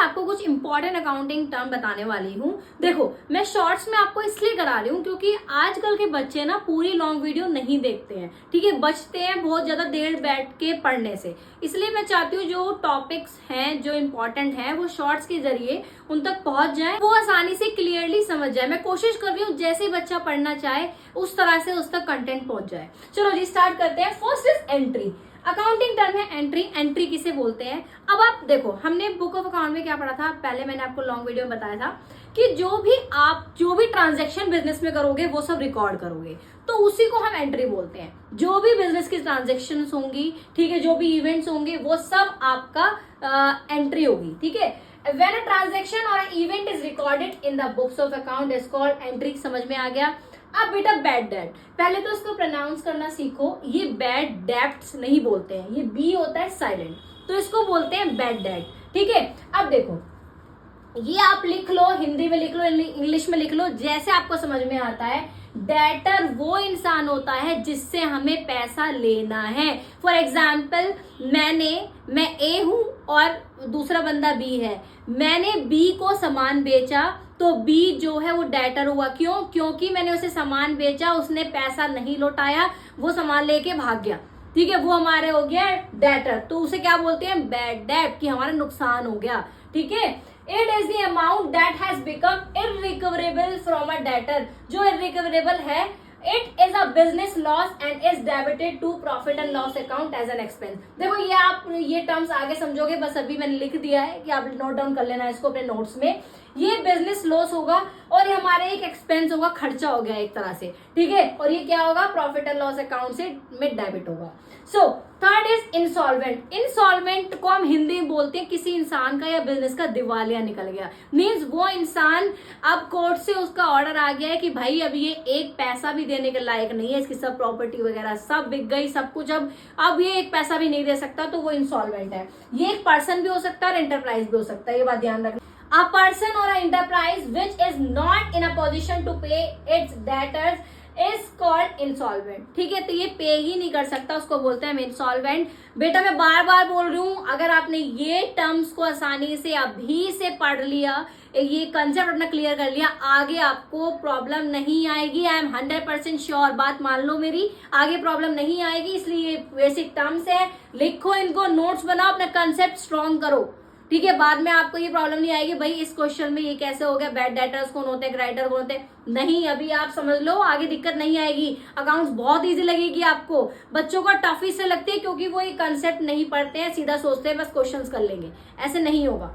आपको कुछ important accounting term बताने वाली हूँ। देखो, मैं शॉर्ट्स में आपको इसलिए करा रही हूँ क्योंकि आजकल के बच्चे ना पूरी लॉन्ग वीडियो नहीं देखते हैं, ठीक है, बचते हैं बहुत ज्यादा देर बैठ के पढ़ने से। इसलिए मैं चाहती हूँ जो टॉपिक्स हैं जो इंपॉर्टेंट हैं वो शॉर्ट्स के जरिए उन तक पहुंच जाए, वो आसानी से क्लियरली समझ जाए। मैं कोशिश कर रही हूँ जैसे ही बच्चा पढ़ना चाहे उस तरह से उस तक कंटेंट पहुंच जाए। चलो जी स्टार्ट करते हैं। First is entry. Accounting term है एंट्री। एंट्री किसे बोलते हैं? अब आप देखो, हमने बुक ऑफ अकाउंट में क्या पढ़ा था, पहले मैंने आपको लॉन्ग वीडियो में बताया था कि जो भी ट्रांजैक्शन बिजनेस में करोगे वो सब रिकॉर्ड करोगे, तो उसी को हम एंट्री बोलते हैं। जो भी बिजनेस की ट्रांजैक्शन होंगी, ठीक है, जो भी इवेंट्स होंगे वो सब आपका एंट्री होगी, ठीक है। When a transaction or an event is recorded in the books of account is called entry। समझ में आ गया? अब बेटा बैड डेट, पहले तो इसको प्रोनाउंस करना सीखो। ये बैड डेप्ट्स नहीं बोलते हैं, ये बी होता है साइलेंट, तो इसको बोलते हैं बैड डेट, ठीक है। अब देखो, ये आप लिख लो, हिंदी में लिख लो, इंग्लिश में लिख लो, जैसे आपको समझ में आता है। डेटर वो इंसान होता है जिससे हमें पैसा लेना है। फॉर एग्जाम्पल, मैं ए हूं और दूसरा बंदा बी है। मैंने बी को सामान बेचा तो बी जो है वो डेटर हुआ। क्यों? क्योंकि मैंने उसे सामान बेचा, उसने पैसा नहीं लौटाया, वो सामान लेके भाग गया, ठीक है, वो हमारे हो गया डेटर। तो उसे क्या बोलते हैं? बैड डेट, कि हमारा नुकसान हो गया, ठीक है। It is the amount that has become irrecoverable from a debtor. जो इररिकवरेबल है, it is a business loss and is debited to profit and loss account as an expense. देखो, ये आप ये टर्म्स आगे समझोगे, बस अभी मैंने लिख दिया है कि आप नोट डाउन कर लेना इसको अपने नोट्स में। ये बिजनेस लॉस होगा और ये हमारे एक एक्सपेंस होगा, खर्चा हो गया एक तरह से, ठीक है। और ये क्या होगा? प्रॉफिट एंड लॉस अकाउंट से में डेबिट होगा। So third is insolvent. Insolvent को हम हिंदी में बोलते हैं किसी इंसान का या बिजनेस का दिवालिया निकल गया। मीन्स वो इंसान, अब कोर्ट से उसका ऑर्डर आ गया है कि भाई अब ये एक पैसा भी देने के लायक नहीं है, इसकी सब प्रॉपर्टी वगैरह सब बिक गई, सब कुछ, अब ये एक पैसा भी नहीं दे सकता, तो वो इंसॉल्वेंट है। ये एक पर्सन भी हो सकता है और एंटरप्राइज भी हो सकता है, ये बात ध्यान रखना। A person or an enterprise which is not in a position to pay its debtors is called insolvent, ठीक है। तो ये पे ही नहीं कर सकता, उसको बोलते हैं इंसॉल्वेंट। बेटा मैं बार बार बोल रही हूँ, अगर आपने ये टर्म्स को आसानी से अभी से पढ़ लिया, ये कंसेप्ट अपना क्लियर कर लिया, आगे आपको प्रॉब्लम नहीं आएगी। आई एम 100% श्योर, बात मान लो मेरी, आगे प्रॉब्लम नहीं आएगी। इसलिए ये बेसिक टर्म्स है, लिखो इनको, नोट्स बनाओ, अपना कंसेप्ट स्ट्रॉन्ग करो, ठीक है। बाद में आपको ये प्रॉब्लम नहीं आएगी भाई इस क्वेश्चन में ये कैसे हो गया, बैड डेटर्स कौन होते हैं, क्रेडिटर कौन होते हैं, नहीं, अभी आप समझ लो, आगे दिक्कत नहीं आएगी। अकाउंट्स बहुत इजी लगेगी आपको। बच्चों को टफ इससे लगती है क्योंकि वो ये कंसेप्ट नहीं पढ़ते हैं, सीधा सोचते हैं बस क्वेश्चंस कर लेंगे, ऐसे नहीं होगा।